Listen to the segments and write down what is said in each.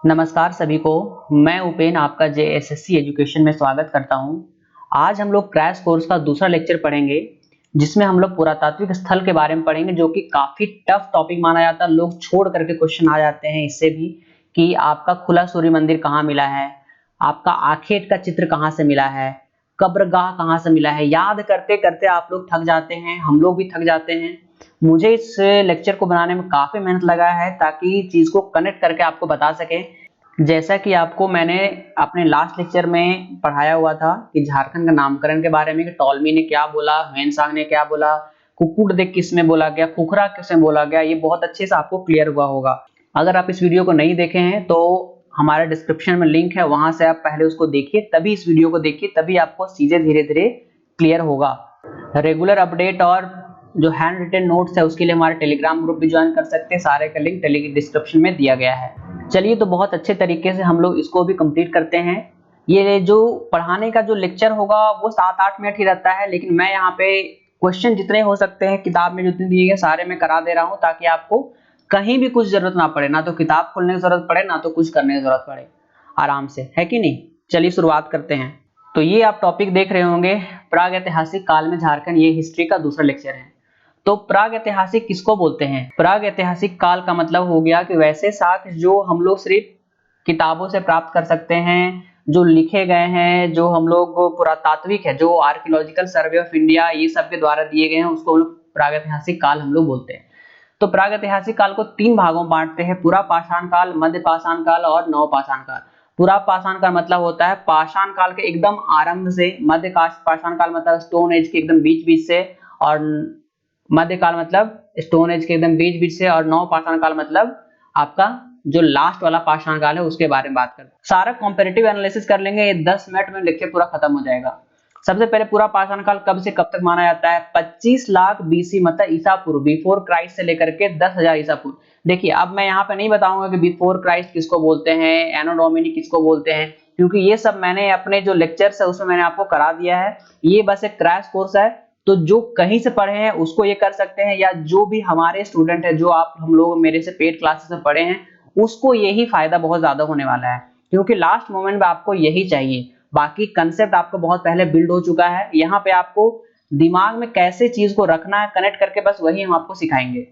नमस्कार सभी को। मैं उपेन आपका जेएसएससी एजुकेशन में स्वागत करता हूं। आज हम लोग क्रैश कोर्स का दूसरा लेक्चर पढ़ेंगे, जिसमें हम लोग पुरातात्विक स्थल के बारे में पढ़ेंगे, जो कि काफी टफ टॉपिक माना जाता है। लोग छोड़ करके क्वेश्चन आ जाते हैं इससे भी कि आपका खुला सूर्य मंदिर कहाँ मिला है, आपका आखेट का चित्र कहाँ से मिला है, कब्रगाह कहाँ से मिला है। याद करते करते आप लोग थक जाते हैं, हम लोग भी थक जाते हैं। मुझे इस लेक्चर को बनाने में काफी मेहनत लगा है ताकि चीज को कनेक्ट करके आपको बता सके। जैसा कि आपको मैंने अपने लास्ट लेक्चर में पढ़ाया हुआ था कि झारखंड का नामकरण के बारे में, कि टॉलमी ने क्या बोला, ह्वेनसांग ने क्या बोला, कुकुटदेक किसमें बोला गया, खुखरा किसमें बोला गया, ये बहुत अच्छे से आपको क्लियर हुआ होगा। अगर आप इस वीडियो को नहीं देखे हैं तो हमारे डिस्क्रिप्शन में लिंक है, वहां से आप पहले उसको देखिए, तभी इस वीडियो को देखिए, तभी आपको चीजें धीरे धीरे क्लियर होगा। रेगुलर अपडेट और जो हैंड रिटन नोट्स है उसके लिए हमारे टेलीग्राम ग्रुप भी ज्वाइन कर सकते हैं। सारे का लिंक डिस्क्रिप्शन में दिया गया है। चलिए, तो बहुत अच्छे तरीके से हम लोग इसको भी कंप्लीट करते हैं। ये जो पढ़ाने का जो लेक्चर होगा वो 7-8 मिनट ही रहता है, लेकिन मैं यहाँ पे क्वेश्चन जितने हो सकते हैं किताब में जितने दिए गए सारे मैं करा दे रहा हूँ, ताकि आपको कहीं भी कुछ जरूरत ना पड़े, ना तो किताब खोलने की जरूरत पड़े, ना तो कुछ करने की जरूरत पड़े, आराम से, है कि नहीं। चलिए शुरुआत करते हैं। तो ये आप टॉपिक देख रहे होंगे, प्रागैतिहासिक काल में झारखंड, ये हिस्ट्री का दूसरा लेक्चर है। तो प्रागैतिहासिक किसको बोलते हैं? प्रागैतिहासिक काल का मतलब हो गया कि वैसे साक्ष्य जो हम लोग सिर्फ किताबों से प्राप्त कर सकते हैं, जो लिखे गए हैं, जो हम लोग पुरातात्विक है, जो आर्कियोलॉजिकल सर्वे ऑफ इंडिया ये सब के द्वारा दिए गए हैं, उसको हम लोग प्रागैतिहासिक काल हम लोग बोलते हैं। तो प्रागैतिहासिक काल को 3 भागों में बांटते हैं: पुरा पाषाण काल, मध्य पाषाण काल और नव पाषाण काल। पुरा पाषाण का मतलब होता है पाषाण काल के एकदम आरंभ से, मध्य पाषाण काल मतलब स्टोन एज के एकदम बीच बीच से, और मध्यकाल मतलब स्टोन एज के एकदम बीच बीच से, और नव पाषाण काल मतलब आपका जो लास्ट वाला पाषाण काल है उसके बारे में बात करते हैं। सारा कॉम्पेरेटिव एनालिसिस कर लेंगे, ये 10 मिनट में लेक्चर पूरा खत्म हो जाएगा। सबसे पहले पूरा पाषाण काल कब से कब तक माना जाता है? 25 लाख बीसी मतलब ईसा पूर्व, बिफोर क्राइस्ट से लेकर के 10,000 ईसा पूर्व। देखिए, अब मैं यहाँ पे नहीं बताऊंगा कि बिफोर क्राइस्ट किसको बोलते हैं, एनो डोमिनी किसको बोलते हैं, क्योंकि ये सब मैंने अपने जो लेक्चर्स है उसमें मैंने आपको करा दिया है। ये बस एक क्रैश कोर्स है, तो जो कहीं से पढ़े हैं उसको ये कर सकते हैं, या जो भी हमारे स्टूडेंट है, जो आप हम लोग मेरे से पेड क्लासेस में पढ़े हैं, उसको यही फायदा बहुत ज्यादा होने वाला है, क्योंकि लास्ट मोमेंट में आपको यही चाहिए। बाकी कंसेप्ट आपको बहुत पहले बिल्ड हो चुका है। यहाँ पे आपको दिमाग में कैसे चीज को रखना है कनेक्ट करके, बस वही हम आपको सिखाएंगे।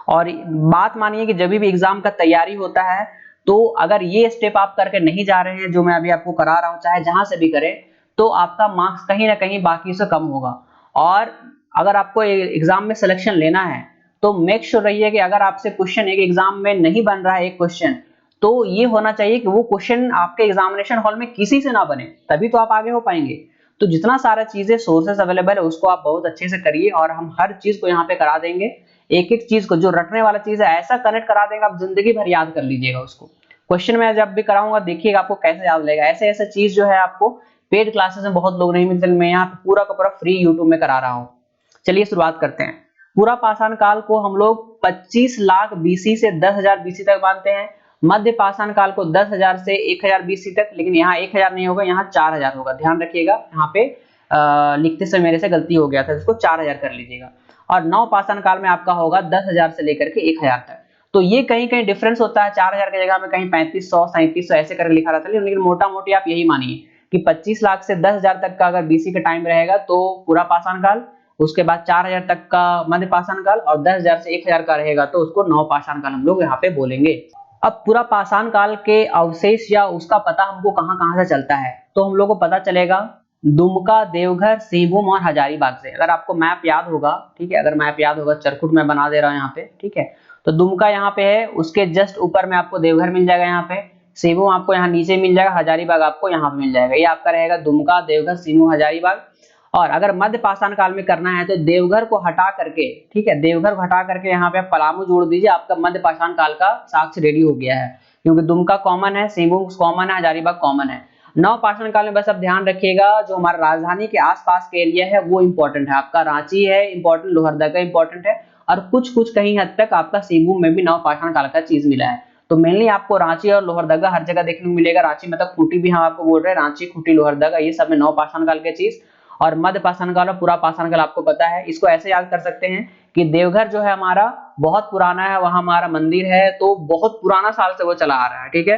और बात मानिए कि जब भी एग्जाम का तैयारी होता है, तो अगर ये स्टेप आप करके नहीं जा रहे हैं जो मैं अभी आपको करा रहा हूं, चाहे जहां से भी करें, तो आपका मार्क्स कहीं ना कहीं बाकी से कम होगा। और अगर आपको एग्जाम में सिलेक्शन लेना है तो मेक श्योर रहिए कि अगर आपसे क्वेश्चन एक एग्जाम में नहीं बन रहा है, एक क्वेश्चन, तो ये होना चाहिए कि वो क्वेश्चन आपके एग्जामिनेशन हॉल में किसी से ना बने, तभी तो आप आगे हो पाएंगे। तो जितना सारा चीजें सोर्सेस अवेलेबल है उसको आप बहुत अच्छे से करिए, और हम हर चीज को यहाँ पे करा देंगे। एक एक चीज को, जो रटने वाला चीज है, ऐसा कनेक्ट करा देंगे आप जिंदगी भर याद कर लीजिएगा उसको। क्वेश्चन में जब भी कराऊंगा देखिएगा आपको कैसे याद लगेगा। ऐसे ऐसे चीज जो है आपको पेड क्लासेस में बहुत लोग नहीं मिलते, मैं यहाँ पे पूरा का पूरा फ्री यूट्यूब में करा रहा हूँ। चलिए शुरुआत करते हैं। पूरा पाषाण काल को हम लोग 25 लाख बीसी से 10,000 बीसी तक मानते हैं। मध्य पाषाण काल को 10,000 से 1,000 बीसी तक, लेकिन यहाँ 1,000 नहीं होगा, यहाँ 4,000 होगा, ध्यान रखिएगा। यहाँ पे लिखते समय मेरे से गलती हो गया था, इसको 4,000 कर लीजिएगा। और नव पाषाण काल में आपका होगा 10,000 से लेकर के 1,000 तक। तो ये कहीं कहीं डिफरेंस होता है, 4,000 की जगह में कहीं 3,500 3,700 ऐसे करके लिखा रहता है, लेकिन मोटा मोटी आप यही मानिए कि 25 लाख से 10,000 तक का अगर बीसी का टाइम रहेगा तो पूरा पाषाण काल, उसके बाद 4,000 तक का मध्य पाषाण काल, और 10,000 से 1,000 का रहेगा तो उसको नव पाषाण काल हम लोग यहाँ पे बोलेंगे। अब पूरा पाषाण काल के अवशेष या उसका पता हमको कहाँ कहाँ से चलता है, तो हम लोग को पता चलेगा दुमका, देवघर, सिंहभूम और हजारीबाग से। अगर आपको मैप याद होगा, ठीक है, अगर मैप याद होगा, चरखुट मैं बना दे रहा हूँ यहाँ पे, ठीक है। तो दुमका यहाँ पे है, उसके जस्ट ऊपर में आपको देवघर मिल जाएगा, यहाँ पे सिंहभूम आपको यहाँ नीचे मिल जाएगा, हजारीबाग आपको यहाँ पे मिल जाएगा। ये आपका रहेगा दुमका, देवघर, सिंहभूम, हजारीबाग। और अगर मध्य पाषाण काल में करना है तो देवघर को हटा करके, ठीक है, देवघर को हटा करके यहाँ पे आप पलामू जोड़ दीजिए, आपका मध्य पाषाण काल का साक्ष्य रेडी हो गया है, क्योंकि दुमका कॉमन है, सिंहभूम कॉमन है, हजारीबाग कॉमन है। नव पाषाण काल में बस अब ध्यान रखिएगा, जो हमारा राजधानी के आसपास के एरिया है वो इंपॉर्टेंट है, आपका रांची है इंपॉर्टेंट, लोहरदगा इंपॉर्टेंट है, और कुछ कुछ कहीं हद तक आपका सिंहभूम में भी नव पाषाण काल का चीज मिला है। तो मेनली आपको रांची और लोहरदगा हर जगह देखने को मिलेगा। रांची मतलब खूंटी भी हम आपको बोल रहे हैं, रांची, खूंटी, लोहरदगा, ये सब में नव पाषाण काल के चीज। और मध्य पाषाण काल और पूरा पाषाण काल आपको पता है, इसको ऐसे याद कर सकते हैं कि देवघर जो है हमारा बहुत पुराना है, वहां हमारा मंदिर है, तो बहुत पुराना साल से वो चला आ रहा है, ठीक है।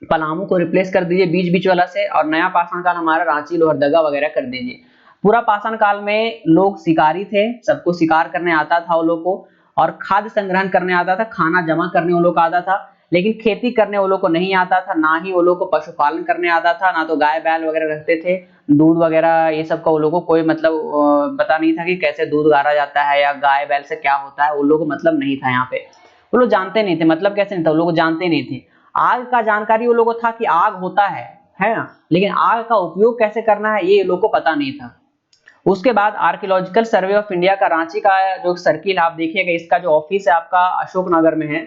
पलामू को रिप्लेस कर दीजिए बीच बीच वाला से, और नया पाषाण काल हमारा रांची लोहरदगा वगैरह कर दीजिए। पूरा पाषाण काल में लोग शिकारी थे, सबको शिकार करने आता था वो लोग को, और खाद्य संग्रहण करने आता था, खाना जमा करने वो लोग को आता था, लेकिन खेती करने वो लोग को नहीं आता था, ना ही वो लोग को पशुपालन करने आता था, ना तो गाय बैल वगैरह रखते थे, दूध वगैरह ये सब का वो लोग को कोई मतलब पता नहीं था कि कैसे दूध गाड़ा जाता है या गाय बैल से क्या होता है, वो लोग को मतलब नहीं था। यहाँ पे वो लोग जानते नहीं थे, मतलब कैसे नहीं था, वो लोग जानते नहीं थे। आग का जानकारी वो लोगों को था कि आग होता है ना, लेकिन आग का उपयोग कैसे करना है ये लोगों को पता नहीं था। उसके बाद आर्कियोलॉजिकल सर्वे ऑफ इंडिया का रांची का जो सर्किल आप देखिएगा, इसका जो ऑफिस है आपका अशोकनगर में है,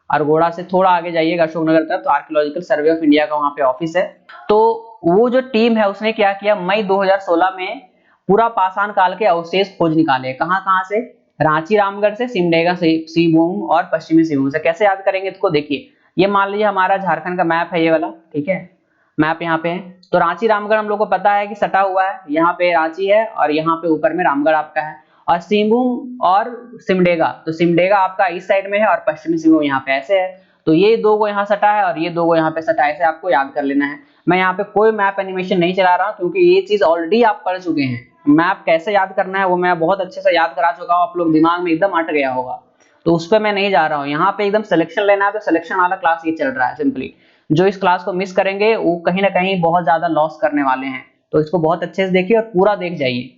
अरगोड़ा से थोड़ा आगे जाइएगा अशोकनगर तक, तो आर्कियोलॉजिकल सर्वे ऑफ इंडिया का वहां पे ऑफिस है। तो वो जो टीम है उसने क्या किया, मई 2016 में पूरा पाषाण काल के अवशेष खोज निकाले। कहां कहां से, रांची रामगढ़ से, सिमडेगा से, सिंहभूम और पश्चिमी सिंहभूम से। कैसे याद करेंगे इसको, देखिए ये मान लीजिए हमारा झारखंड का मैप है ये वाला, ठीक है, मैप यहाँ पे है। तो रांची रामगढ़ हम लोग को पता है कि सटा हुआ है, यहाँ पे रांची है और यहाँ पे ऊपर में रामगढ़ आपका है, और सिंहभूम और सिमडेगा, तो सिमडेगा आपका इस साइड में है और पश्चिमी सिंहभूम यहाँ पे ऐसे है। तो ये दो को यहाँ सटा है और ये दो को यहाँ पे सटा है, ऐसे आपको याद कर लेना है। मैं यहाँ पे कोई मैप एनिमेशन नहीं चला रहा हूँ, क्योंकि ये चीज ऑलरेडी आप पढ़ चुके हैं। मैप कैसे याद करना है वो मैं बहुत अच्छे से याद करा चुका हूँ, आप लोग दिमाग में एकदम अट गया होगा, तो उस पर मैं नहीं जा रहा हूँ। यहाँ पे एकदम सिलेक्शन लेना है, तो सिलेक्शन वाला क्लास ये चल रहा है सिंपली। जो इस क्लास को मिस करेंगे वो कहीं ना कहीं बहुत ज्यादा लॉस करने वाले हैं, तो इसको बहुत अच्छे से देखिए और पूरा देख जाइए।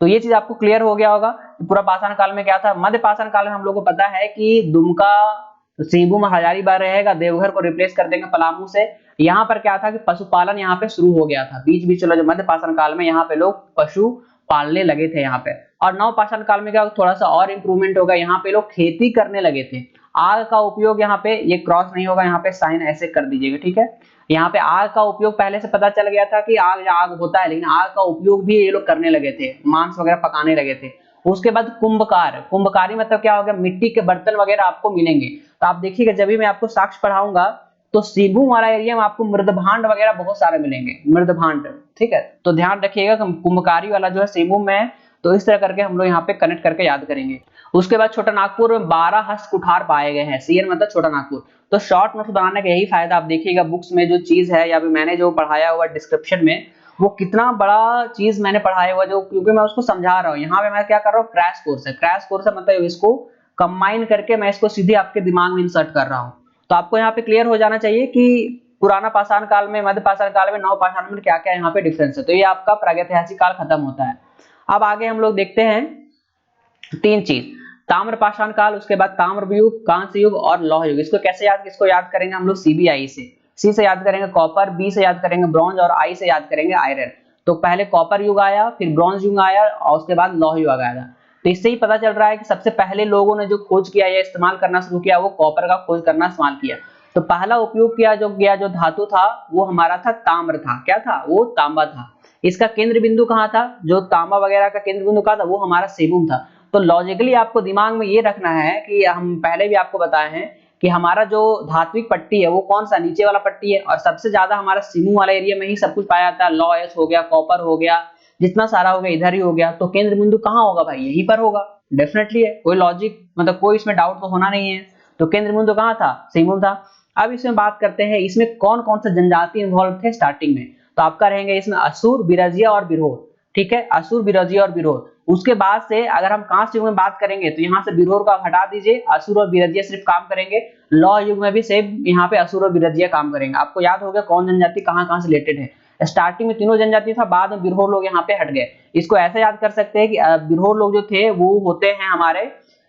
तो ये चीज आपको क्लियर हो गया होगा कि पूरा पाषाण काल में क्या था। मध्य पाषाण काल में हम लोग को पता है कि दुमका, सिंहभूम, हजारीबाग रहेगा, देवघर को रिप्लेस कर देंगे पलामू से। यहाँ पर क्या था कि पशुपालन यहाँ पे शुरू हो गया था, बीच बीच वाला जो मध्य पाषाण काल में यहाँ पे लोग पशु पालने लगे थे यहाँ पे। और नव पाषाण काल में क्या थोड़ा सा और इंप्रूवमेंट होगा, यहाँ पे लोग खेती करने लगे थे। आग का उपयोग यहाँ पे, ये क्रॉस नहीं होगा, यहाँ पे साइन ऐसे कर दीजिएगा, ठीक है। यहाँ पे आग का उपयोग पहले से पता चल गया था कि आग आग होता है, लेकिन आग का उपयोग भी ये लोग करने लगे थे, मांस वगैरह पकाने लगे थे। उसके बाद कुंभकार, कुंभकारी मतलब क्या हो गया, मिट्टी के बर्तन वगैरह आपको मिलेंगे। तो आप देखिएगा जब भी मैं आपको साक्ष्य पढ़ाऊंगा तो सिंहभूम वाला एरिया में आपको मृदभांड वगैरह बहुत सारे मिलेंगे, मृदभांड, ठीक है। तो ध्यान रखिएगा कुंभकारी वाला जो है सिंहभूम में है, तो इस तरह करके हम लोग यहाँ पे कनेक्ट करके याद करेंगे। उसके बाद छोटा नागपुर में 12 हस्त कुठार पाए गए हैं, सीएन मतलब छोटा नागपुर। तो शॉर्ट नोट्स बनाने का यही फायदा, आप देखिएगा बुक्स में जो चीज है या फिर मैंने जो पढ़ाया हुआ डिस्क्रिप्शन में, वो कितना बड़ा चीज मैंने पढ़ाया हुआ, जो क्योंकि मैं उसको समझा रहा हूँ। यहाँ पे मैं क्या कर रहा हूँ, क्रैश कोर्स है, क्रैश कोर्स है मतलब इसको कंबाइन करके मैं इसको सीधे आपके दिमाग में इंसर्ट कर रहा हूँ। तो आपको यहाँ पे क्लियर हो जाना चाहिए कि पुराना पाषाण काल में, मध्य पाषाण काल में, नव पाषाण में क्या क्या यहाँ पे डिफरेंस है। तो ये आपका प्रागैतिहासिक काल खत्म होता है। अब आगे हम लोग देखते हैं तीन चीज, ताम्र पाषाण काल, उसके बाद ताम्र युग, कांस्य युग और लौह युग। इसको कैसे याद, किसको याद करेंगे हम लोग, सीबीआई से। सी से याद करेंगे कॉपर, बी से याद करेंगे ब्रॉन्ज और आई से याद करेंगे आयरन। तो पहले कॉपर युग आया, फिर ब्रॉन्ज युग आया और उसके बाद लौह युग आया। तो इससे ही पता चल रहा है कि सबसे पहले लोगों ने जो खोज किया या इस्तेमाल करना शुरू किया वो कॉपर का खोज करना इस्तेमाल किया। तो पहला उपयोग किया जो धातु था वो हमारा था ताम्र था, क्या था वो, तांबा था। इसका केंद्र बिंदु कहाँ था, जो तांबा वगैरह का केंद्र बिंदु कहाँ था, वो हमारा सिंहभूम था। तो लॉजिकली आपको दिमाग में ये रखना है कि हम पहले भी आपको बताए हैं कि हमारा जो धात्विक पट्टी है वो कौन सा, नीचे वाला पट्टी है, और सबसे ज्यादा हमारा सिंहभूम वाला एरिया में ही सब कुछ पाया जाता है। लॉयस हो गया, कॉपर हो गया, जितना सारा हो गया इधर ही हो गया। तो केंद्र बिंदु कहाँ होगा भाई, यहीं पर होगा, डेफिनेटली है, कोई लॉजिक मतलब कोई इसमें डाउट तो होना नहीं है। तो केंद्र बिंदु कहाँ था, सिंहभूम था। अब इसमें बात करते हैं इसमें कौन कौन से जनजाति इन्वॉल्व थे स्टार्टिंग में। तो आपका रहेंगे इसमें असुर, बिरजिया और बिरहोर, ठीक है, असुर, बिरजिया और बिरहोर। उसके बाद से अगर हम कांस्य युग में बात करेंगे तो यहाँ से बिरहोर का हटा दीजिए, असुर और बिरजिया सिर्फ काम करेंगे। लौह युग में भी सेम यहाँ पे असुर और बिरजिया काम करेंगे। आपको याद हो गया कौन जनजाति कहाँ कहाँ से रिलेटेड है। स्टार्टिंग में तीनों जनजाति था, बाद में बिरहोर लोग यहाँ पे हट गए। इसको ऐसे याद कर सकते हैं कि बिरहोर लोग जो थे वो होते हैं हमारे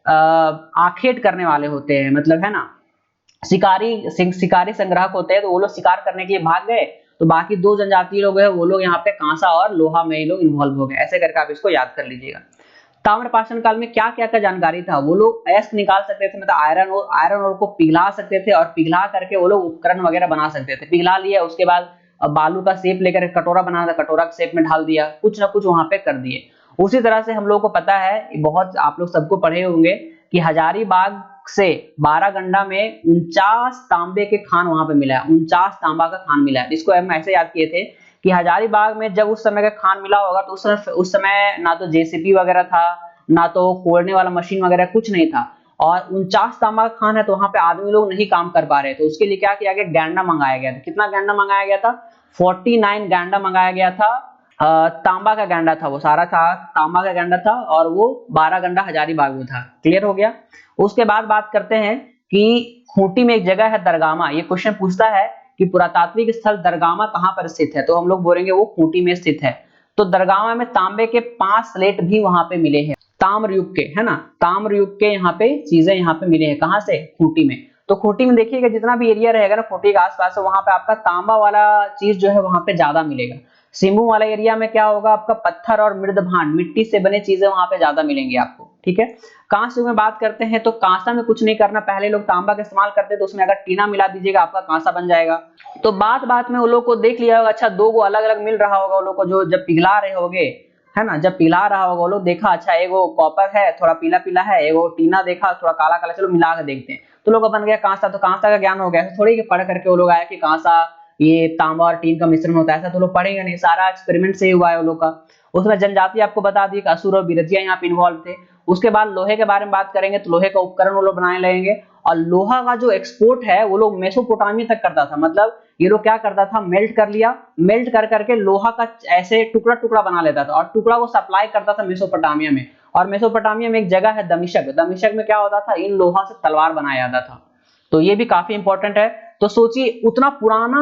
आखेट करने वाले होते हैं, मतलब है ना, शिकारी संग्राहक होते हैं। तो वो लोग शिकार करने के लिए भाग गए, तो बाकी दो जनजाति लोग हैं वो लोग यहाँ पे कांसा और लोहा में ही लोग इन्वॉल्व हो गए। ऐसे करके आप इसको याद कर लीजिएगा। ताम्रपाषाण काल में क्या क्या का जानकारी था, वो लोग अयस्क निकाल सकते थे, मतलब आयरन और को पिघला सकते थे, और पिघला करके वो लोग उपकरण वगैरह बना सकते थे। पिघला लिया, उसके बाद बालू का शेप लेकर कटोरा बनाना था, कटोरा के शेप में ढाल दिया, कुछ ना कुछ वहां पे कर दिए। उसी तरह से हम लोग को पता है, बहुत आप लोग सबको पढ़े होंगे कि हजारीबाग से 12 गंडा में 49 तांबे के खान वहां पे मिला है, 49 तांबा का खान मिला है। इसको हम ऐसे याद किए थे कि हजारीबाग में जब उस समय का खान मिला होगा तो उस समय ना तो जेसीबी वगैरह था, ना तो कोड़ने वाला मशीन वगैरह कुछ नहीं था, और 49 तांबा का खान है तो वहां पे आदमी लोग नहीं काम कर पा रहे थे। उसके लिए क्या किया गया, गैंडा मंगाया गया था। कितना गैंडा मंगाया गया था, 49 गैंडा मंगाया गया था। तांबा का गैंडा था, वो सारा था तांबा का गैंडा था, और वो 12 गैंडा हजारीबाग में था। क्लियर हो गया। उसके बाद बात करते हैं कि खूंटी में एक जगह है दरगामा। ये क्वेश्चन पूछता है कि पुरातात्विक स्थल दरगामा कहां पर स्थित है, तो हम लोग बोलेंगे वो खूंटी में स्थित है। तो दरगामा में तांबे के 5 स्लेट भी वहां पे मिले हैं, ताम्र युग के, है ना, ताम्र युग के यहाँ पे चीजें यहाँ पे मिले हैं। कहां से, खूंटी में। तो खूंटी में देखिएगा जितना भी एरिया रहेगा ना खूंटी के आसपास, वहां पे आपका तांबा वाला चीज जो है वहां पे ज्यादा मिलेगा। सिम्बू वाला एरिया में क्या होगा, आपका पत्थर और मृदभांड, मिट्टी से बने चीजें वहां पे ज्यादा मिलेंगी आपको। ठीक है। कांस्य युग में बात करते हैं तो कांसा में कुछ नहीं करना, पहले लोग तांबा का इस्तेमाल करते तो उसमें अगर टीना मिला दीजिएगा आपका कांसा बन जाएगा। तो बात बात में वो लोग को देख लिया होगा, अच्छा दो को अलग अलग मिल रहा होगा, वो लोग को जो जब पिघला रहे होगे, है ना, जब पिला रहा होगा वो लोग देखा, अच्छा एगो कॉपर है थोड़ा पीला पीला है, एगो टीना देखा थोड़ा काला काला, चलो मिला के देखते हैं, तो लोग बन गया कांसा। तो कांसा का ज्ञान हो गया, थोड़ी कि पढ़ करके वो लोग आया कि कांसा ये तांबा और टीन का मिश्रण होता है, ऐसा तो लोग पढ़ेंगे नहीं, सारा एक्सपेरिमेंट से ही हुआ है वो लोग का। उसमें जनजाति आपको बता दी कि असुर और बिरजिया यहाँ पे इन्वॉल्व थे। उसके बाद लोहे के बारे में बात करेंगे तो लोहे का उपकरण वो लोग बनाने लगेंगे, और लोहा का जो एक्सपोर्ट है वो लोग मेसोपोटामिया तक करता था। मतलब ये लोग क्या करता था, मेल्ट कर लिया, मेल्ट कर करके लोहा का ऐसे टुकड़ा टुकड़ा बना लेता था, और टुकड़ा को सप्लाई करता था मेसोपोटामिया में। और मेसोपोटामिया में एक जगह है दमिश्क, दमिश्क में क्या होता था, इन लोहा से तलवार बनाया जाता था। तो ये भी काफी इंपॉर्टेंट है। तो सोचिए उतना पुराना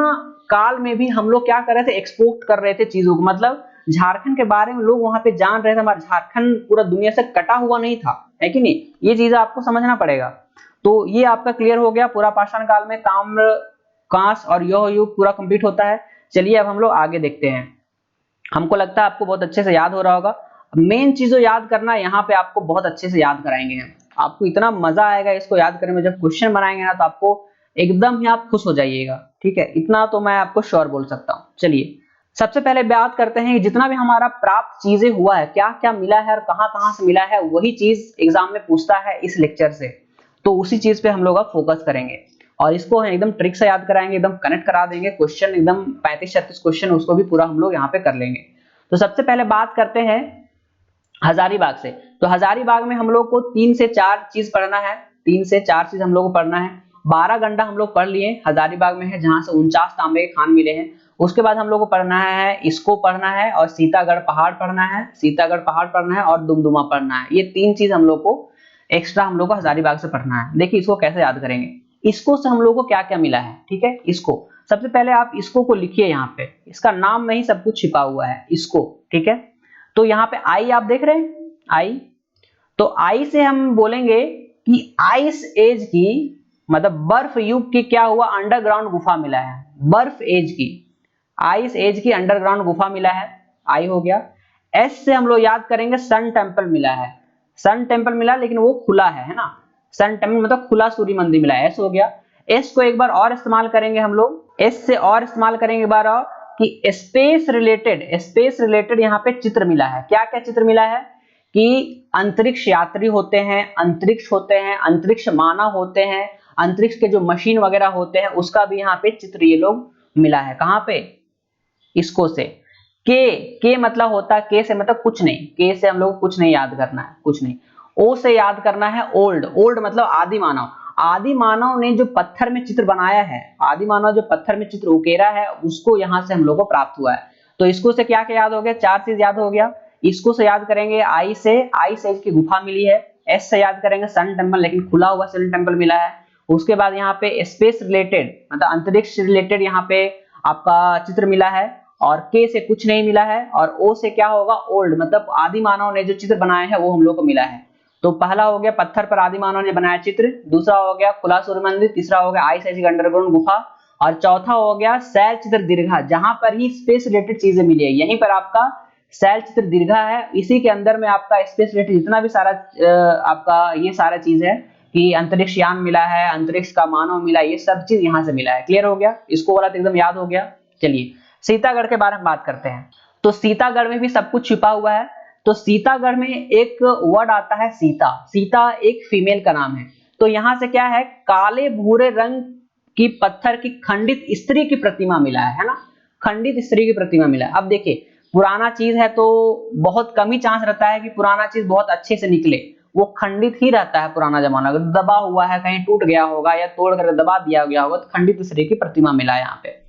काल में भी हम लोग क्या कर रहे थे, एक्सपोर्ट कर रहे थे चीजों को। मतलब झारखंड के बारे में लोग वहां पे जान रहे थे, हमारा झारखंड पूरा दुनिया से कटा हुआ नहीं था, है कि नहीं, ये चीजें आपको समझना पड़ेगा। तो ये आपका क्लियर हो गया, पूरा पाषाण काल में ताम्र, कांस और यौह युग पूरा कंप्लीट होता है। चलिए अब हम लोग आगे देखते हैं। हमको लगता है आपको बहुत अच्छे से याद हो रहा होगा। मेन चीजों याद करना यहाँ पे आपको बहुत अच्छे से याद कराएंगे हम, आपको इतना मजा आएगा इसको याद करने में, जब क्वेश्चन बनाएंगे ना तो आपको एकदम ही आप खुश हो जाइएगा। ठीक है, इतना तो मैं आपको श्योर बोल सकता हूँ। चलिए सबसे पहले बात करते हैं कि जितना भी हमारा प्राप्त चीजें हुआ है, क्या क्या मिला है और कहाँ कहाँ से मिला है, वही चीज एग्जाम में पूछता है इस लेक्चर से। तो उसी चीज पे हम लोग अब फोकस करेंगे, और इसको हम एकदम ट्रिक से याद कराएंगे, एकदम कनेक्ट करा देंगे क्वेश्चन, एकदम 35-36 क्वेश्चन उसको भी पूरा हम लोग यहाँ पे कर लेंगे। तो सबसे पहले बात करते हैं हजारीबाग से। तो हजारीबाग में हम लोग को 3 से 4 चीज पढ़ना है, 3 से 4 चीज हम लोग को पढ़ना है। 12 गंडा हम लोग पढ़ लिए, हजारीबाग में है जहां से 49 तांबे के खान मिले हैं। उसके बाद हम लोग को पढ़ना है, इसको पढ़ना है, और सीतागढ़ पहाड़ पढ़ना है, सीतागढ़ पहाड़ पढ़ना है, और दुमदुमा पढ़ना है। ये 3 चीज हम लोग को एक्स्ट्रा हम लोग को हजारीबाग से पढ़ना है। देखिए इसको कैसे याद करेंगे, इसको से हम लोग को क्या क्या मिला है। ठीक है, इसको सबसे पहले आप इसको को लिखिए, यहाँ पे इसका नाम में ही सब कुछ छिपा हुआ है, इसको। ठीक है, तो यहाँ पे आई आप देख रहे हैं, आई, तो आई से हम बोलेंगे कि आइस एज की, मतलब बर्फ युग की क्या हुआ, अंडरग्राउंड गुफा मिला है, बर्फ एज की, आइस एज की अंडरग्राउंड गुफा मिला है, आई हो गया। एस से हम लोग याद करेंगे सन टेम्पल मिला है, सन टेम्पल मिला लेकिन वो खुला है ना, सन टेम्पल मतलब खुला सूर्य मंदिर मिला है, एस हो गया। एस को एक बार और इस्तेमाल करेंगे हम लोग, एस से और इस्तेमाल करेंगे एक बार और, कि स्पेस रिलेटेड यहाँ पे चित्र मिला है। क्या क्या चित्र मिला है, कि अंतरिक्ष यात्री होते हैं, अंतरिक्ष होते हैं, अंतरिक्ष मानव होते हैं, अंतरिक्ष के जो मशीन वगैरह होते हैं उसका भी यहाँ पे चित्र ये लोग मिला है। कहाँ पे, इसको से। के मतलब होता है, के से मतलब कुछ नहीं, के से हम लोग कुछ नहीं याद करना है, कुछ नहीं। ओ से याद करना है ओल्ड, ओल्ड मतलब आदि मानव, आदि मानव ने जो पत्थर में चित्र बनाया है, आदि मानव जो पत्थर में चित्र उकेरा है उसको यहाँ से हम लोग को प्राप्त हुआ है। तो इसको से क्या क्या याद हो गया, 4 चीज याद हो गया। इसको से याद करेंगे आई से की गुफा मिली है। एस से याद करेंगे सन टेम्पल, लेकिन खुला हुआ सन टेम्पल मिला है। उसके बाद यहाँ पे स्पेस रिलेटेड मतलब अंतरिक्ष रिलेटेड यहाँ पे आपका चित्र मिला है, और के से कुछ नहीं मिला है, और ओ से क्या होगा, ओल्ड मतलब आदि मानव ने जो चित्र बनाए हैं वो हम लोग को मिला है। तो पहला हो गया पत्थर पर आदि मानव ने बनाया चित्र, दूसरा हो गया खुला सूर्य मंदिर, तीसरा हो गया आइस एज की अंडरग्राउंड गुफा, और चौथा हो गया शैल चित्र दीर्घा, जहां पर ही स्पेस रिलेटेड चीजें मिली है, यहीं पर आपका शैल चित्र दीर्घा है। इसी के अंदर में आपका स्पेस रिलेटेड जितना भी सारा आपका ये सारा चीज है, कि अंतरिक्ष यान मिला है, अंतरिक्ष का मानव मिला, ये सब चीज यहाँ से मिला है। क्लियर हो गया, इसको वाला तो एकदम याद हो गया। चलिए सीतागढ़ के बारे में बात करते हैं। तो सीतागढ़ में भी सब कुछ छिपा हुआ है। तो सीतागढ़ में एक वर्ड आता है सीता, सीता एक फीमेल का नाम है। तो यहां से क्या है, काले भूरे रंग की पत्थर की खंडित स्त्री की प्रतिमा मिला है ना, खंडित स्त्री की प्रतिमा मिला है। अब देखिए पुराना चीज है तो बहुत कम ही चांस रहता है कि पुराना चीज बहुत अच्छे से निकले, वो खंडित ही रहता है पुराना जमाना। अगर दबा हुआ है, कहीं टूट गया होगा या तोड़ कर दबा दिया गया होगा, तो खंडित शरीर की प्रतिमा मिला है यहाँ पे।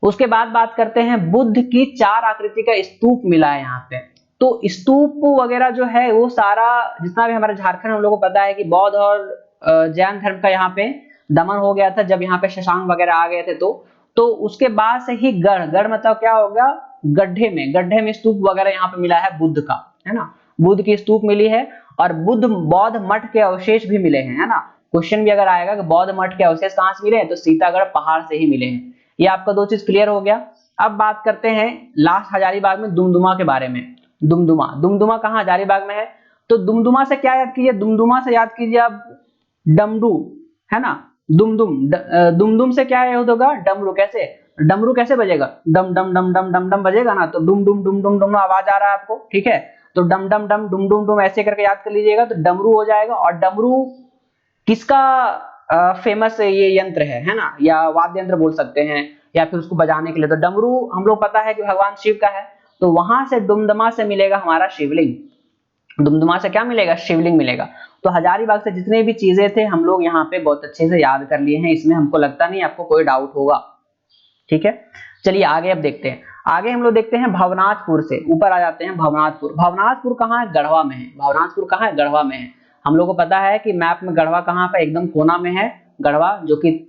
उसके बाद बात करते हैं, बुद्ध की 4 आकृति का स्तूप मिला है यहाँ पे। तो स्तूप वगैरह जो है वो सारा जितना भी हमारे झारखंड में हम लोगों को पता है कि बौद्ध और जैन धर्म का यहाँ पे दमन हो गया था जब यहाँ पे शशांक वगैरह आ गए थे। तो उसके बाद से ही गढ़ गढ़ मतलब क्या हो गया, गड्ढे में स्तूप वगैरह यहाँ पे मिला है बुद्ध का, है ना। बुद्ध की स्तूप मिली है और बुद्ध बौद्ध मठ के अवशेष भी मिले हैं, है ना। क्वेश्चन भी अगर आएगा कि बौद्ध मठ के अवशेष कहाँ से मिले हैं, तो सीतागढ़ पहाड़ से ही मिले हैं। ये आपका 2 चीज क्लियर हो गया। अब बात करते हैं लास्ट हजारीबाग में दुमदुमा के बारे में। दुमदुमा कहाँ, हजारीबाग में है। तो दुमदुमा से क्या याद कीजिए, दुमदुमा से याद कीजिए आप डमरू, है ना। दुमदुम से क्या याद होगा, डमरू। कैसे, डमरू कैसे बजेगा, डम डम डम डम डम डम बजेगा ना, तो डुम डुम डुम डुम डुम आवाज आ रहा है आपको, ठीक है। तो डम डम डम डुम डुम डुम ऐसे करके याद कर लीजिएगा, तो डमरू हो जाएगा। और डमरू किसका फेमस ये यंत्र है ना, या वाद्य यंत्र बोल सकते हैं, या फिर उसको बजाने के लिए। तो डमरू हम लोग पता है कि भगवान शिव का है, तो वहां से दुमदमा से मिलेगा हमारा शिवलिंग। दुमदुमा से क्या मिलेगा, शिवलिंग मिलेगा। तो हजारीबाग से जितने भी चीजें थे हम लोग यहाँ पे बहुत अच्छे से याद कर लिए हैं, इसमें हमको लगता नहीं आपको कोई डाउट होगा, ठीक है। चलिए आगे अब देखते हैं। आगे हम लोग देखते हैं भवनाथपुर से ऊपर आ जाते हैं। भवनाथपुर कहाँ है, गढ़वा में है। भवनाथपुर कहाँ है, गढ़वा में है। हम लोग को पता है कि मैप में गढ़वा कहाँ पे, एकदम कोना में है गढ़वा, जो कि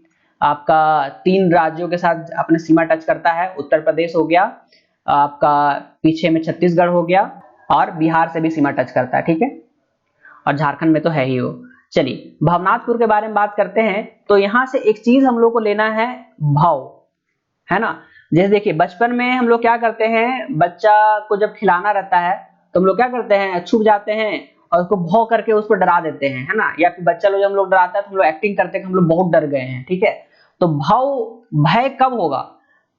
आपका 3 राज्यों के साथ अपने सीमा टच करता है। उत्तर प्रदेश हो गया आपका, पीछे में छत्तीसगढ़ हो गया, और बिहार से भी सीमा टच करता है, ठीक है। और झारखंड में तो है ही वो। चलिए भवनाथपुर के बारे में बात करते हैं। तो यहाँ से एक चीज हम लोग को लेना है, भाव, है ना। जैसे देखिए बचपन में हम लोग क्या करते हैं, बच्चा को जब खिलाना रहता है तो हम लोग क्या करते हैं, छुप जाते हैं और उसको भौ करके उसको डरा देते हैं, है ना। या फिर बच्चा लोग जब हम लोग डराता है तो हम लोग एक्टिंग करते हैं कि हम लोग बहुत डर गए हैं, ठीक है। तो भय कब होगा,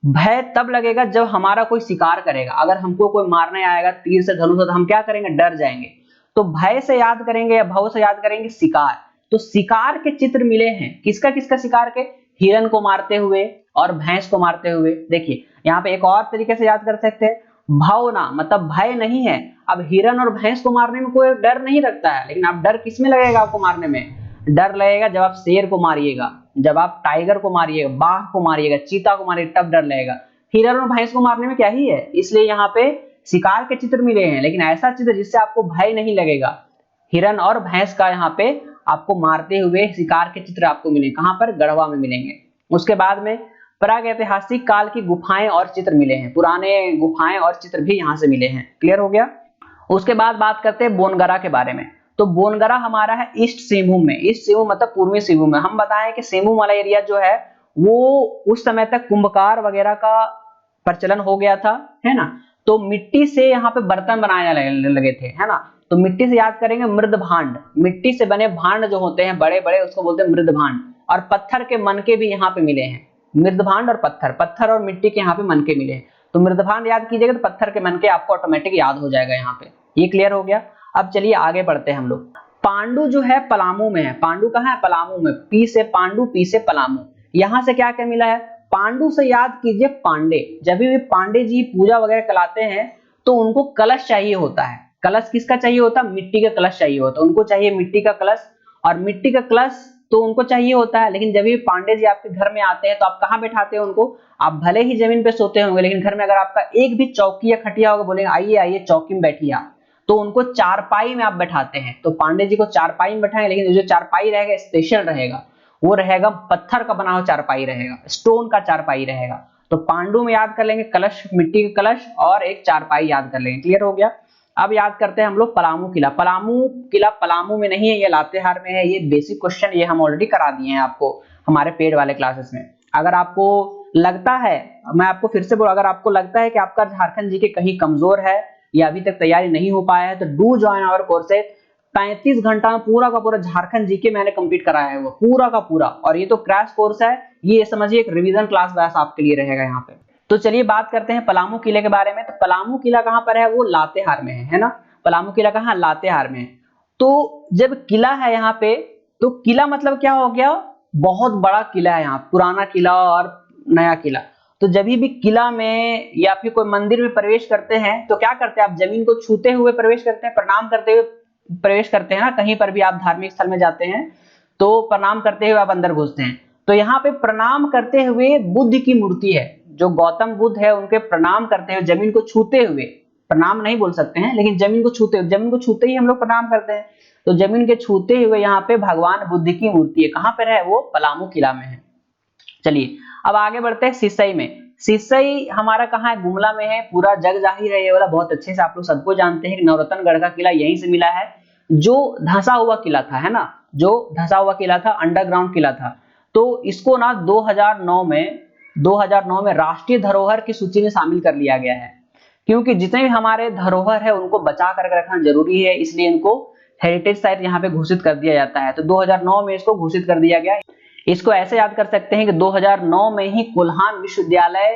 भय तब लगेगा जब हमारा कोई शिकार करेगा। अगर हमको कोई मारने आएगा तीर से धनुष से, तो हम क्या करेंगे, डर जाएंगे। तो भय से याद करेंगे या भव से याद करेंगे, शिकार। तो शिकार के चित्र मिले हैं, किसका किसका शिकार के, हिरण को मारते हुए और भैंस को मारते हुए। देखिए यहाँ पे एक और तरीके से याद कर सकते हैं, भावना मतलब भय नहीं है। अब हिरण और भैंस को मारने में कोई डर नहीं लगता है, लेकिन आप डर किसमें लगेगा, आपको मारने में डर लगेगा जब आप शेर को मारिएगा, जब आप टाइगर को मारिएगा, बाघ को मारिएगा, चीता को मारिएगा, तब डर लगेगा। हिरण और भैंस को मारने में क्या ही है। इसलिए यहाँ पे शिकार के चित्र मिले हैं, लेकिन ऐसा चित्र जिससे आपको भय नहीं लगेगा। हिरण और भैंस का यहाँ पे आपको मारते हुए शिकार के चित्र आपको मिले, कहां पर, गढ़वा में मिलेंगे। उसके बाद में प्रागैतिहासिक काल की गुफाएं और चित्र मिले हैं, पुराने गुफाएं और चित्र भी यहाँ से मिले हैं। क्लियर हो गया। उसके बाद बात करते हैं बोनगरा के बारे में। तो बोनगरा हमारा है ईस्ट सिंहभूम में। ईस्ट सिंहभूम मतलब पूर्वी सिंहभूम में। हम बताएं कि सिंहभूम वाला एरिया जो है वो उस समय तक कुंभकार वगैरह का प्रचलन हो गया था, है ना। तो मिट्टी से यहाँ पे बर्तन बनाने लगे थे, है ना। तो मिट्टी से याद करेंगे मृद भांड, मिट्टी से बने भांड जो होते हैं बड़े बड़े, उसको बोलते हैं मृद भांड। और पत्थर के मनके भी यहाँ पे मिले हैं, मृद भांड और पत्थर और मिट्टी के यहाँ पे मनके मिले हैं। तो मृद भांड याद कीजिएगा तो पत्थर के मनके आपको ऑटोमेटिक याद हो जाएगा यहाँ पे। ये क्लियर हो गया। अब चलिए आगे बढ़ते हैं हम लोग। पांडु जो है पलामू में है। पांडु कहाँ है, पलामू में। पी से पांडु, पी से पलामू। यहाँ से क्या क्या मिला है, पांडु से याद कीजिए पांडे। जब भी पांडे जी पूजा वगैरह कराते हैं तो उनको कलश चाहिए होता है। कलश किसका चाहिए होता है, मिट्टी का कलश चाहिए होता है। उनको चाहिए मिट्टी का कलश, और मिट्टी का कलश तो उनको चाहिए होता है। लेकिन जब भी पांडे जी आपके घर में आते हैं तो आप कहाँ बैठाते हो उनको, आप भले ही जमीन पे सोते होंगे, लेकिन घर में अगर आपका एक भी चौकी या खटिया होगा, बोलेंगे आइए आइए चौकी में बैठिए आप, तो उनको चारपाई में आप बैठाते हैं। तो पांडे जी को चारपाई में बैठाएंगे, लेकिन जो चारपाई रहेगा स्पेशल रहेगा, वो रहेगा पत्थर का बना हुआ चारपाई रहेगा, स्टोन का चारपाई रहेगा। तो पांडु में याद कर लेंगे कलश, मिट्टी का कलश, और एक चारपाई याद कर लेंगे। क्लियर हो गया। अब याद करते हैं हम लोग पलामू किला। पलामू किला पलामू में नहीं है, ये लातेहार में है। ये बेसिक क्वेश्चन ये हम ऑलरेडी करा दिए हैं आपको हमारे पेड वाले क्लासेस में। अगर आपको लगता है, मैं आपको फिर से बोल, अगर आपको लगता है कि आपका झारखंड जीके कहीं कमजोर है या अभी तक तैयारी नहीं हो पाया है, तो डू ज्वाइन आवर कोर्सेज। 35 घंटा में पूरा का पूरा झारखंड जीके मैंने कंप्लीट कराया है, वो पूरा का पूरा। और ये तो क्रैश कोर्स है, ये समझिए एक रिवीजन क्लास बैच आपके लिए रहेगा यहाँ पे। तो चलिए बात करते हैं पलामू किले के बारे में। तो पलामू किला कहाँ पर है, वो लातेहार में है ना। पलामू किला कहाँ, लातेहार में है। तो जब किला है यहाँ पे, तो किला मतलब क्या हो गया, बहुत बड़ा किला है यहाँ, पुराना किला और नया किला। तो जब भी किला में या फिर कोई मंदिर में प्रवेश करते हैं तो क्या करते हैं, आप जमीन को छूते हुए प्रवेश करते हैं, प्रणाम करते हुए प्रवेश करते हैं ना। कहीं पर भी आप धार्मिक स्थल में जाते हैं तो प्रणाम करते हुए आप अंदर घुसते हैं। तो यहाँ पे प्रणाम करते हुए बुद्ध की मूर्ति है, जो गौतम बुद्ध है उनके प्रणाम करते हुए, जमीन को छूते हुए, प्रणाम नहीं बोल सकते हैं लेकिन जमीन को छूते हुए, जमीन को छूते ही हम लोग प्रणाम करते हैं, तो जमीन के छूते हुए यहाँ पे भगवान बुद्ध की मूर्ति है। कहाँ पर है वो? पलामू किला में है। चलिए अब आगे बढ़ते हैं सिसई में। सिसई हमारा कहाँ है? गुमला में है। पूरा जग जाहिर है ये वाला, बहुत अच्छे से आप लोग सबको जानते हैं कि नवरत्नगढ़ का किला यहीं से मिला है, जो धंसा हुआ किला था, है ना, जो धंसा हुआ किला था, अंडरग्राउंड किला था। तो इसको ना 2009 में राष्ट्रीय धरोहर की सूची में शामिल कर लिया गया है, क्योंकि जितने भी हमारे धरोहर है उनको बचा करके रखना जरूरी है, इसलिए इनको हेरिटेज साइट यहाँ पे घोषित कर दिया जाता है। तो 2009 में इसको घोषित कर दिया गया। इसको ऐसे याद कर सकते हैं कि 2009 में ही कोल्हान विश्वविद्यालय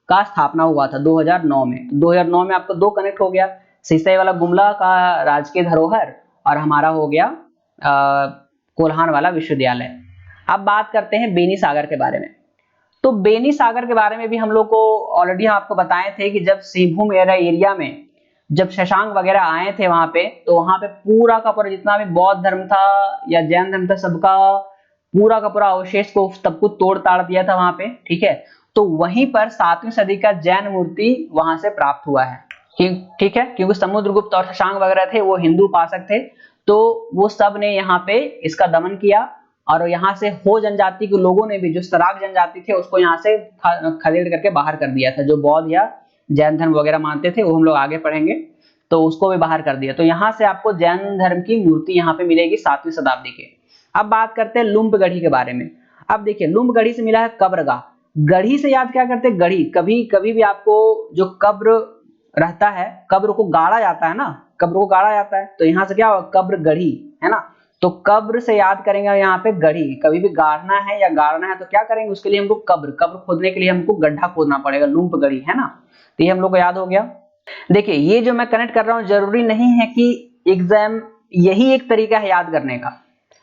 का स्थापना हुआ था 2009 में। तो 2009 में आपको दो कनेक्ट हो गया, सिसई वाला गुमला का राजकीय धरोहर और हमारा हो गया कोल्हान वाला विश्वविद्यालय। अब बात करते हैं बेनी सागर के बारे में। तो बेनी सागर के बारे में भी हम लोग को ऑलरेडी आपको बताए थे कि जब सिंहभूम एरिया में जब शशांक वगैरह आए थे वहां पे, तो वहां पे पूरा का पूरा जितना भी बौद्ध धर्म था या जैन धर्म था, सबका पूरा का पूरा अवशेष को सब कुछ तोड़ ताड़ दिया था वहां पे, ठीक है। तो वहीं पर 7वीं सदी का जैन मूर्ति वहां से प्राप्त हुआ है, ठीक है, क्योंकि समुद्रगुप्त और शशांक वगैरह थे वो हिंदू उपासक थे, तो वो सब ने यहाँ पे इसका दमन किया और यहाँ से हो जनजाति के लोगों ने भी, जो सराग जनजाति थे, उसको यहाँ से खदेड़ करके बाहर कर दिया था। जो बौद्ध या जैन धर्म वगैरह मानते थे वो हम लोग आगे पढ़ेंगे, तो उसको भी बाहर कर दिया। तो यहाँ से आपको जैन धर्म की मूर्ति यहाँ पे मिलेगी 7वीं शताब्दी के। अब बात करते हैं लुम्पगढ़ी के बारे में। अब देखिए लुम्पगढ़ी से मिला है कब्रगाह। गढ़ी से याद क्या करते हैं? गढ़ी, कभी भी आपको जो कब्र रहता है, कब्र को गाड़ा जाता है ना, कब्र को गाड़ा जाता है, तो यहाँ से क्या होगा? कब्र गढ़ी, है ना। तो कब्र से याद करेंगे यहाँ पे गढ़ी। कभी भी गाड़ना है या गाड़ना है तो क्या करेंगे? उसके लिए हमको कब्र खोदने के लिए हमको गड्ढा खोदना पड़ेगा, लुम्पगढ़ी, है ना। तो ये हम लोग को याद हो गया। देखिए ये जो मैं कनेक्ट कर रहा हूँ, जरूरी नहीं है कि एग्जाम यही एक तरीका है याद करने का,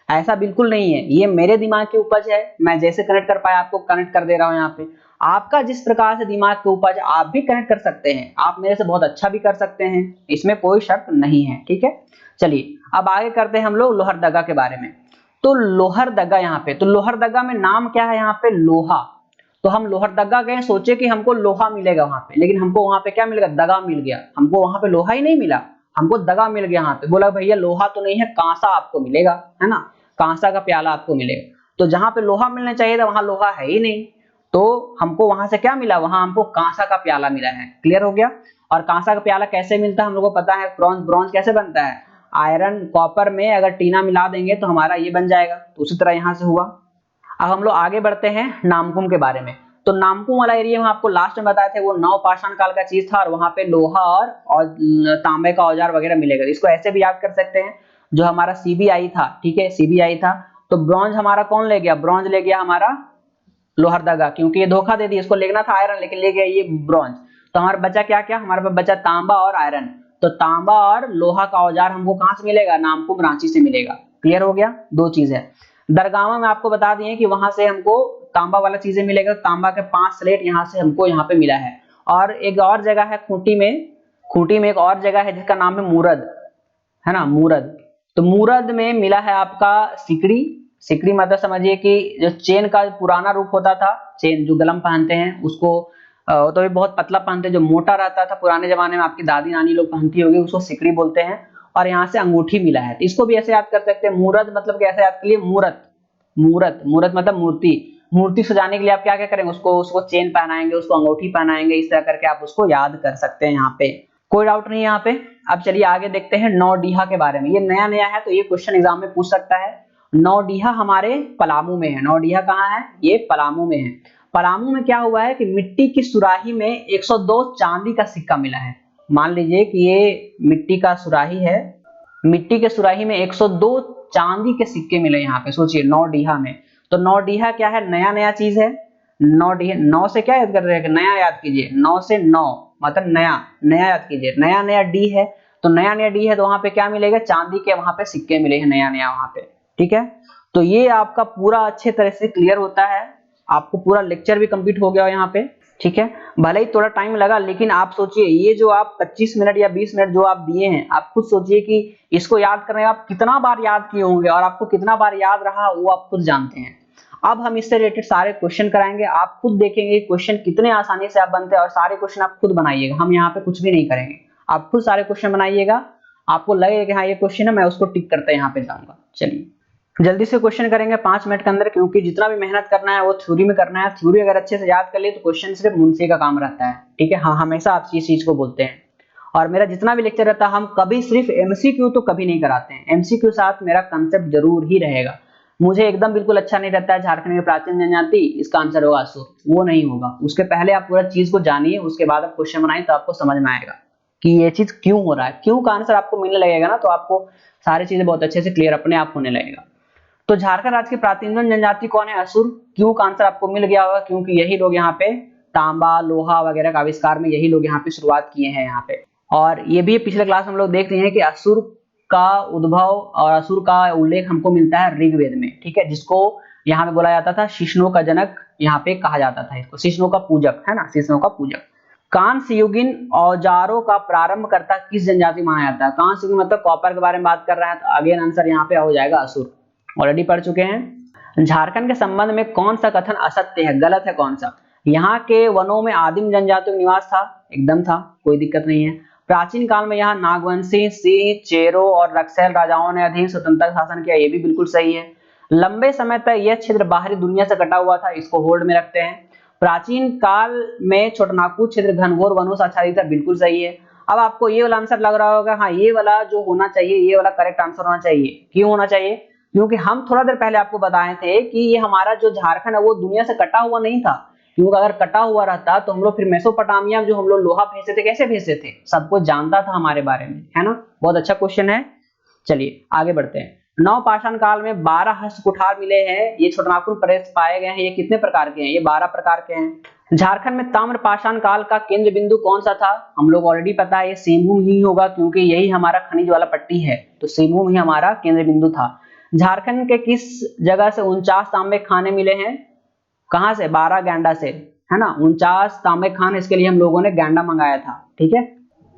ऐसा बिल्कुल नहीं है। ये मेरे दिमाग की उपज है, मैं जैसे कनेक्ट कर पाया आपको कनेक्ट कर दे रहा हूँ यहाँ पे। आपका जिस प्रकार से दिमाग की उपज आप भी कनेक्ट कर सकते हैं, आप मेरे से बहुत अच्छा भी कर सकते हैं, इसमें कोई शर्त नहीं है, ठीक है। चलिए अब आगे करते हैं हम लोग लोहरदगा के बारे में। तो लोहरदगा यहाँ पे, तो लोहरदगा में नाम क्या है यहाँ पे? लोहा। तो हम लोहरदगा गए, सोचे कि हमको लोहा मिलेगा वहां पे, लेकिन हमको वहां पे क्या मिलेगा? दगा मिल गया। हमको वहां पे लोहा ही नहीं मिला, हमको दगा मिल गया। यहाँ पे बोला भैया लोहा तो नहीं है, कांसा आपको मिलेगा, है ना, कांसा का प्याला आपको मिलेगा। तो जहां पे लोहा मिलना चाहिए था वहां लोहा है ही नहीं, तो हमको वहां से क्या मिला? वहां हमको कांसा का प्याला मिला है। क्लियर हो गया। और कांसा का प्याला कैसे मिलता है हम लोगों को पता है। ब्रॉन्ज कैसे बनता है? आयरन कॉपर में अगर टीना मिला देंगे तो हमारा ये बन जाएगा। तो उसी तरह यहाँ से हुआ। अब हम लोग आगे बढ़ते हैं नामकुम के बारे में। तो नामकुम वाला एरिया में आपको लास्ट में बताए थे वो नवपाषाण काल का चीज था, और वहां पे लोहा और तांबे का औजार वगैरह मिलेगा। इसको ऐसे भी याद कर सकते हैं, जो हमारा सीबीआई था, ठीक है, सीबीआई था, तो ब्रॉन्ज हमारा कौन ले गया? ब्रॉन्ज ले गया हमारा लोहरदगा, क्योंकि ये धोखा दे दिया, इसको लेना था आयरन लेकिन ले गया ये ब्रॉन्ज। तो हमारा बचा क्या क्या? हमारे पास बचा तांबा और आयरन। तो तांबा और लोहा का औजार हमको कहां से मिलेगा? नामकुम रांची से मिलेगा। क्लियर हो गया, दो चीज है। दरगामा में आपको बता दिए कि वहां से हमको तांबा वाला चीजें मिलेगा। तांबा के 5 स्लेट यहाँ से हमको यहाँ पे मिला है। और एक और जगह है खूंटी में एक और जगह है जिसका नाम है मूरद, है ना, मूरद। तो मूरद में मिला है आपका सिकड़ी मतलब समझिए कि जो चेन का पुराना रूप होता था, चेन जो गलम पहनते हैं उसको, तो भी बहुत पतला पहनते हैं, जो मोटा रहता था पुराने जमाने में आपकी दादी नानी लोग पहनती होगी, उसको सिकड़ी बोलते हैं। और यहाँ से अंगूठी मिला है। तो इसको भी ऐसे याद कर सकते हैं, मूरत मतलब कैसे याद कर लिए? मूरत मतलब मूर्ति सजाने के लिए आप क्या क्या करेंगे? उसको चेन पहनाएंगे, उसको अंगूठी पहनाएंगे, इस तरह करके आप उसको याद कर सकते हैं। यहाँ पे कोई डाउट नहीं है यहाँ पे। अब चलिए आगे देखते हैं नौडीहा के बारे में। ये नया है तो ये क्वेश्चन एग्जाम में पूछ सकता है। नौडीहा हमारे पलामू में है। नौडीहा कहाँ है? ये पलामू में है। पलामू में क्या हुआ है कि मिट्टी की सुराही में 102 चांदी का सिक्का मिला है। मान लीजिए कि ये मिट्टी का सुराही है, मिट्टी के सुराही में 102 चांदी के सिक्के मिले यहाँ पे। सोचिए नौडीहा में। तो नौडीहा क्या है? नया चीज है। नौडीहा, नौ से क्या याद कर रहे हैं? नया याद कीजिए। 9 से 9 मतलब नया याद कीजिए। नया डी है, तो नया डी है तो वहां पे क्या मिलेगा? चांदी के वहां पे सिक्के मिले हैं नया वहां पे, ठीक है। तो ये आपका पूरा अच्छे तरह से क्लियर होता है। आपको पूरा लेक्चर भी कंप्लीट हो गया यहाँ पे। ठीक है, भले ही थोड़ा टाइम लगा, लेकिन आप सोचिए ये जो आप 25 मिनट या 20 मिनट जो आप दिए हैं, आप खुद सोचिए कि इसको याद करने आप कितना बार याद किए होंगे और आपको कितना बार याद रहा वो आप खुद जानते हैं। अब हम इससे रिलेटेड सारे क्वेश्चन कराएंगे, आप खुद देखेंगे क्वेश्चन कितने आसानी से आप बनते हैं और सारे क्वेश्चन आप खुद बनाइएगा, हम यहाँ पे कुछ भी नहीं करेंगे, आप खुद सारे क्वेश्चन बनाइएगा। आपको लगेगा कि हाँ ये क्वेश्चन है, मैं उसको टिक करते यहाँ पे जाऊंगा। चलिए जल्दी से क्वेश्चन करेंगे 5 मिनट के अंदर, क्योंकि जितना भी मेहनत करना है वो थ्योरी में करना है। थ्योरी अगर अच्छे से याद कर लिए तो क्वेश्चन सिर्फ मुंशी का काम रहता है, ठीक है। हाँ, हमेशा आप इस चीज को बोलते हैं। और मेरा जितना भी लेक्चर रहता है, हम कभी सिर्फ एमसीक्यू तो कभी नहीं कराते हैं, एमसीक्यू साथ मेरा कंसेप्ट जरूर ही रहेगा। मुझे एकदम बिल्कुल अच्छा नहीं रहता है झारखंड में प्राचीन जनजाति, इसका आंसर होगा असुर, वो नहीं होगा। उसके पहले आप पूरा चीज को जानिए, उसके बाद आप क्वेश्चन बनाइए, तो आपको समझ में आएगा कि ये चीज क्यों हो रहा है। क्यों का आंसर आपको मिलने लगेगा ना, तो आपको सारी चीजें बहुत अच्छे से क्लियर अपने आप होने लगेगा। तो झारखंड राज्य की प्राचीन जनजाति कौन है? असुर। क्यों का आंसर आपको मिल गया होगा, क्योंकि यही लोग यहाँ पे तांबा लोहा वगैरह का आविष्कार में यही लोग यहाँ पे शुरुआत किए हैं यहाँ पे। और ये भी पिछले क्लास हम लोग देख रहे हैं कि असुर का उद्भव और असुर का उल्लेख हमको मिलता है ऋग्वेद में, ठीक है, जिसको यहाँ पे बोला जाता था शिष्णु का जनक, यहाँ पे कहा जाता था इसको, शिष्णु का पूजक है ना, शिष्णु का पूजक। कांस्य युगीन औजारों का प्रारंभकर्ता किस जनजाति माना जाता है? कांस्य युगीन मतलब कॉपर के बारे में बात कर रहे हैं, तो अगेन आंसर यहाँ पे हो जाएगा असुर, ऑलरेडी पढ़ चुके हैं। झारखंड के संबंध में कौन सा कथन असत्य है, गलत है कौन सा? यहाँ के वनों में आदिम जनजातियों का निवास था, एकदम था, कोई दिक्कत नहीं है। प्राचीन काल में यहाँ नागवंशी, सिंह, चेरो और रक्सैल राजाओं ने अधिक स्वतंत्र शासन किया, ये भी बिल्कुल सही है। लंबे समय तक यह क्षेत्र बाहरी दुनिया से कटा हुआ था, इसको होल्ड में रखते हैं। प्राचीन काल में छोटनागपुर क्षेत्र घनघोर वनों से आच्छादित था, बिल्कुल सही है। अब आपको ये वाला आंसर लग रहा होगा, हाँ ये वाला जो होना चाहिए, ये वाला करेक्ट आंसर होना चाहिए। क्यों होना चाहिए? क्योंकि हम थोड़ा देर पहले आपको बताए थे कि ये हमारा जो झारखंड है वो दुनिया से कटा हुआ नहीं था, क्योंकि अगर कटा हुआ रहता तो हम लोग फिर मेसोपोटामिया में जो हम लोग लोहा भेजते थे, कैसे भेजते थे, सबको जानता था हमारे बारे में, है ना। बहुत अच्छा क्वेश्चन है। चलिए आगे बढ़ते हैं। नवपाषाण काल में 12 हस्त कुठार मिले हैं, ये छोटनागपुर प्रदेश पाए गए हैं। ये कितने प्रकार के हैं? ये 12 प्रकार के हैं। झारखंड में ताम्रपाषाण काल का केंद्र बिंदु कौन सा था? हम लोग ऑलरेडी पता है, ये सिंहभूम ही होगा, क्योंकि यही हमारा खनिज वाला पट्टी है, तो सिंहभूम ही हमारा केंद्र बिंदु था। झारखंड के किस जगह से 49 तांबे खाने मिले हैं? कहां से? 12 गैंडा से, है ना। 49 तांबे खान, इसके लिए हम लोगों ने गैंडा मंगाया था, ठीक है।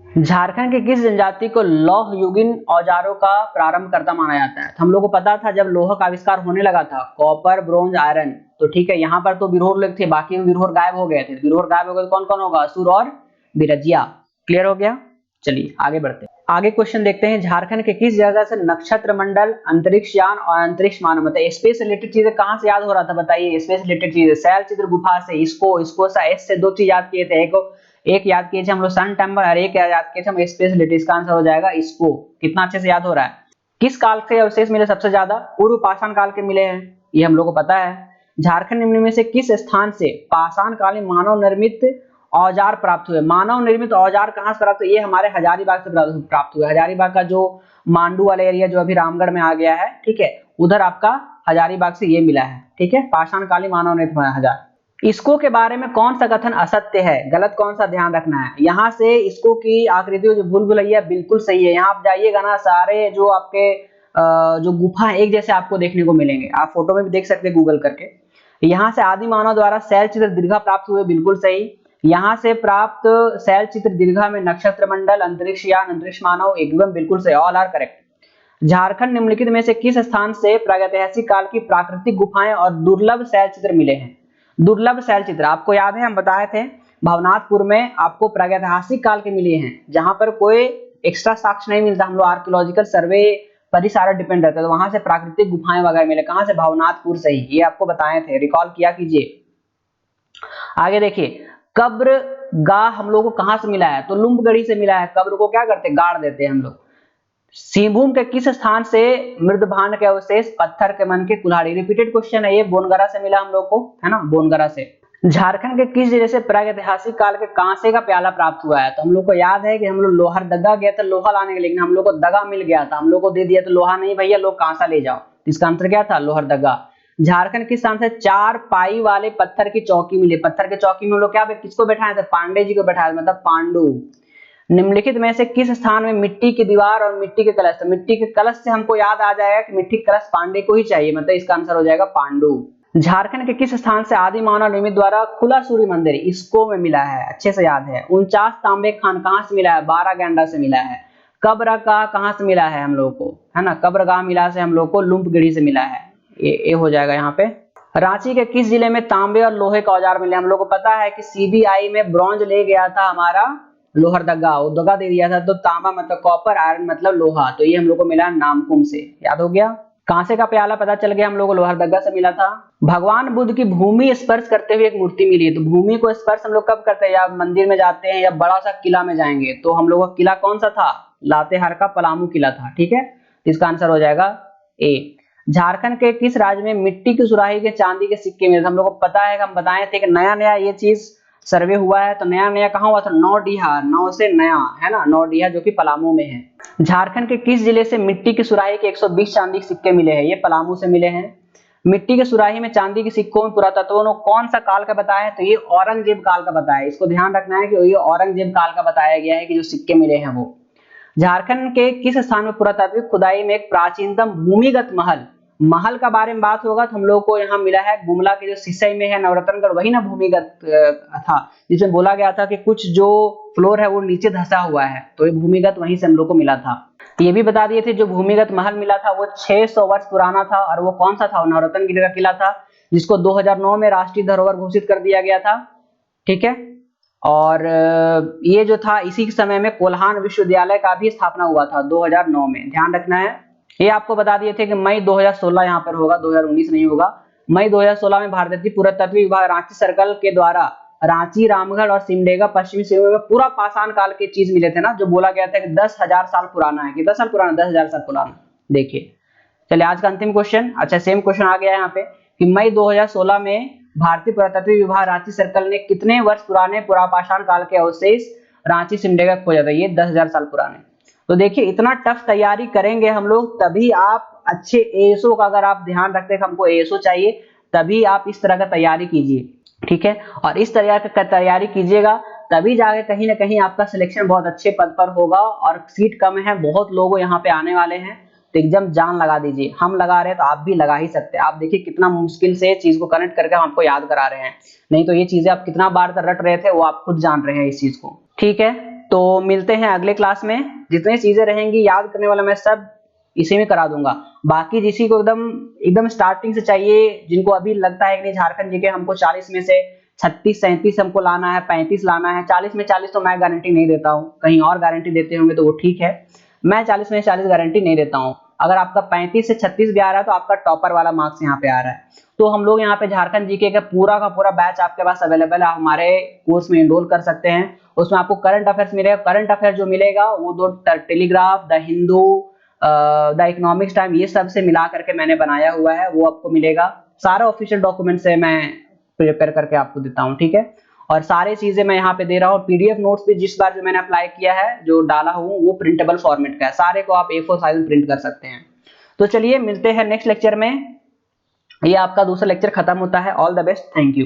झारखंड के किस जनजाति को लौह युगीन औजारों का प्रारंभकर्ता माना जाता है? तो हम लोग को पता था जब लोहा का आविष्कार होने लगा था, कॉपर, ब्रोंज, आयरन, तो ठीक है, यहाँ पर तो बिरहोर लोग थे, बाकी में बिरहोर गायब हो गए थे। बिरहोर गायब हो गए तो कौन कौन होगा? असुर और बिरजिया। क्लियर हो गया। चलिए आगे बढ़ते हैं। आगे क्वेश्चन देखते हैं। झारखंड के किस जगह से नक्षत्र मंडल, अंतरिक्ष यान और अंतरिक्ष मानव, मतलब स्पेस रिलेटेड चीजें कहां से याद हो रहा था? बताइए, स्पेस रिलेटेड चीजें शैल चित्र गुफा से, इसको एस से 2 चीज याद किए थे, एक याद किए थे हम लोग सन टेम्पल, और एक याद किए थे हम स्पेस रिलेटेड। इसका आंसर हो जाएगा इसको। कितना अच्छे से याद हो रहा है। किस काल से अवशेष मिले सबसे ज्यादा? पूर्व पाषाण काल के मिले हैं, ये हम लोग को पता है। झारखंड निम्न में से किस स्थान से पाषाण कालीन मानव निर्मित औजार प्राप्त हुए? मानव निर्मित औजार कहां से प्राप्त हुए? ये हमारे हजारीबाग से प्राप्त हुए। हजारीबाग का जो मांडू वाला एरिया जो अभी रामगढ़ में आ गया है, ठीक है, उधर आपका हजारीबाग से ये मिला है, ठीक है, पाषाण कालीन मानव निर्मित हजार। इसको के बारे में कौन सा कथन असत्य है? गलत कौन सा, ध्यान रखना है। यहाँ से इसको की आकृति जो भूल भुलैया बिल्कुल सही है। यहाँ आप जाइएगा ना, सारे जो आपके जो गुफा एक जैसे आपको देखने को मिलेंगे, आप फोटो में भी देख सकते हैं गूगल करके। यहाँ से आदि मानव द्वारा शैल चित्र दीर्घा प्राप्त हुए, बिल्कुल सही। यहाँ से प्राप्त शैल चित्र दीर्घा में नक्षत्र मंडल, अंतरिक्ष यान, अंतरिक्ष मानव, एकदम बिल्कुल सही, ऑल आर करेक्ट। झारखंड निम्नलिखित में से किस स्थान से प्रागैतिहासिक काल की प्राकृतिक गुफाएं और दुर्लभ शैल चित्र मिले हैं? दुर्लभ शैल चित्र आपको याद है, हम बताए थे भवनाथपुर में आपको प्रागैतिहासिक काल के मिले हैं, जहां पर कोई एक्स्ट्रा साक्ष्य नहीं मिलता, हम लोग आर्कियोलॉजिकल सर्वे पर ही सारा डिपेंड रहता है, तो वहां से प्राकृतिक गुफाएं वगैरह मिले। कहां से? भवनाथपुर से ही, ये आपको बताए थे, रिकॉल किया कीजिए। आगे देखिए, कब्र गाह हम लोग को कहां से मिला है? तो लुम्बगढ़ी से मिला है। कब्र को क्या करते? गाड़ देते हैं हम लोग। सिंहभूम के किस स्थान से मृदभांड के अवशेष, पत्थर के मन के कुल्हाड़ी? रिपीटेड क्वेश्चन है ये, बोनगरा से मिला हम लोग को, है ना, बोनगरा से। झारखंड के किस जिले से प्रागैतिहासिक काल के कांसे का प्याला प्राप्त हुआ है? तो हम लोग को याद है कि हम लोग लोहरदगा गए थे लोहा लाने के लिए, लेकिन हम लोग को दगा मिल गया था, हम लोग को दे दिया तो लोहा नहीं भैया, लोग कांसा ले जाओ। इसका आंसर क्या था? लोहरदगा। झारखंड किस स्थान से 4 पाई वाले पत्थर की चौकी मिली? पत्थर की चौकी में हम लोग क्या किसको बैठाए थे? पांडे जी को बैठाया, मतलब पांडु। निम्नलिखित में से किस स्थान में मिट्टी की दीवार और मिट्टी के कलश? तो मिट्टी के कलश से हमको याद आ जाएगा कि मिट्टी कलश पांडे को ही चाहिए, मतलब इसका आंसर हो जाएगा पांडु। झारखंड के किस स्थान से आदि मानव निर्मित द्वारा खुला सूर्य मंदिर इसको में मिला है? अच्छे से याद है। 49 तांबे खान कहां से मिला है? 12 गैंडा से मिला है। कब्रगाह कहां से मिला है हम लोग को? है ना, कब्रगाह मिला से हम लोग को लुम्पगढ़ी से मिला है। ये हो जाएगा यहाँ पे। रांची के किस जिले में तांबे और लोहे का औजार मिले? हम लोग को पता है कि सीबीआई में ब्रॉन्ज ले गया था हमारा लोहरदगा, वो दगा दे दिया था। तो तांबा मतलब कॉपर, आयरन मतलब लोहा, तो ये हम लोग को मिला नामकुम से। याद हो गया। कांसे का प्याला पता चल गया हम लोग को लोहरदगा से मिला था। भगवान बुद्ध की भूमि स्पर्श करते हुए एक मूर्ति मिली है। तो भूमि को स्पर्श हम लोग कब करते हैं? या मंदिर में जाते हैं या बड़ा सा किला में जाएंगे। तो हम लोग का किला कौन सा था? लातेहार का पलामू किला था। ठीक है, इसका आंसर हो जाएगा ए। झारखंड के किस राज्य में मिट्टी की सुराही के चांदी के सिक्के मिले? हम लोग को पता है कि हम बताए थे कि नया नया ये चीज सर्वे हुआ है। तो नया नया कहाँ हुआ था? नौडीहा, नौ से नया, है ना, नौडीहा जो कि पलामू में है। झारखंड के किस जिले से मिट्टी की सुराही के 120 चांदी के सिक्के मिले हैं? ये पलामू से मिले हैं। मिट्टी के सुराही में चांदी के सिक्कों में पुरातत्वों ने कौन सा काल का बताया है? तो ये औरंगजेब काल का बताया है। इसको ध्यान रखना है कि ये औरंगजेब काल का बताया गया है कि जो सिक्के मिले हैं वो। झारखंड के किस स्थान में पुरातात्विक खुदाई में एक प्राचीनतम भूमिगत महल का बारे में बात होगा तो हम लोग को यहाँ मिला है गुमला के जो सिसई में है नवरत्नगढ़, वही ना भूमिगत था, जिसमें बोला गया था कि कुछ जो फ्लोर है वो नीचे धंसा हुआ है। तो ये भूमिगत वहीं से हम लोग को मिला था। ये भी बता दिए थे जो भूमिगत महल मिला था वो 600 वर्ष पुराना था। और वो कौन सा था? नवरत्नगिरी का किला था, जिसको 2009 में राष्ट्रीय धरोहर घोषित कर दिया गया था। ठीक है, और ये जो था इसी समय में कोल्हान विश्वविद्यालय का भी स्थापना हुआ था 2009 में। ध्यान रखना है। ये आपको बता दिए थे कि मई 2016 यहाँ पर होगा, 2019 नहीं होगा। मई 2016 में भारतीय पुरातत्व विभाग रांची सर्कल के द्वारा रांची, रामगढ़ और सिमडेगा पश्चिमी सिमडेगा में पूरा पाषाण काल के चीज मिले थे ना, जो बोला गया था कि 10,000 साल पुराना है। कि 10 साल पुराना, 10,000 साल पुराना। देखिए, चलिए आज का अंतिम क्वेश्चन। अच्छा, सेम क्वेश्चन आ गया है यहाँ पे कि मई 2016 में भारतीय पुरातत्व विभाग रांची सर्कल ने कितने वर्ष पुराने पुरापाषाण काल के अवशेष रांची सिमडेगा खोजा था? ये 10,000 साल पुराने। तो देखिए, इतना टफ तैयारी करेंगे हम लोग तभी आप अच्छे एएसओ का, अगर आप ध्यान रखते हैं कि हमको एएसओ चाहिए, तभी आप इस तरह का तैयारी कीजिए। ठीक है, और इस तरह का तैयारी कीजिएगा तभी जाके कहीं ना कहीं आपका सिलेक्शन बहुत अच्छे पद पर होगा। और सीट कम है, बहुत लोग यहाँ पे आने वाले हैं, तो एकदम जान लगा दीजिए। हम लगा रहे हैं तो आप भी लगा ही सकते हैं। आप देखिए कितना मुश्किल से चीज को कनेक्ट करके हम आपको याद करा रहे हैं। नहीं तो ये चीजें आप कितना बार तक रट रहे थे वो आप खुद जान रहे हैं इस चीज को। ठीक है, तो मिलते हैं अगले क्लास में। जितनी चीजें रहेंगी याद करने वाला मैं सब इसी में करा दूंगा। बाकी जिसी को एकदम स्टार्टिंग से चाहिए, जिनको अभी लगता है कि नहीं झारखंड जीके हमको 40 में से 36-37 हमको लाना है, 35 लाना है, 40 में 40 तो मैं गारंटी नहीं देता हूँ। कहीं और गारंटी देते होंगे तो वो ठीक है। मैं 40 में 40 गारंटी नहीं देता हूँ। अगर आपका 35 से 36 भी आ रहा है तो आपका टॉपर वाला मार्क्स यहाँ पे आ रहा है। तो हम लोग यहाँ पे झारखंड जीके का पूरा बैच आपके पास अवेलेबल है। हमारे कोर्स में एनरोल कर सकते हैं। उसमें आपको करंट अफेयर्स मिलेगा। करंट अफेयर जो मिलेगा वो दो telegraph, the Hindu, the economics time, ये सब से मिला करके मैंने बनाया हुआ है, वो आपको मिलेगा। सारा ऑफिशियल डॉक्यूमेंट से मैं प्रिपेयर करके आपको देता हूँ। ठीक है, और सारी चीजें मैं यहाँ पे दे रहा हूँ। पीडीएफ नोट्स भी जिस बार जो मैंने अप्लाई किया है, जो डाला हूँ, वो प्रिंटेबल फॉर्मेट का है। सारे को आप A4 साइज में प्रिंट कर सकते हैं। तो चलिए मिलते हैं नेक्स्ट लेक्चर में। ये आपका दूसरा लेक्चर खत्म होता है। All the best, thank you.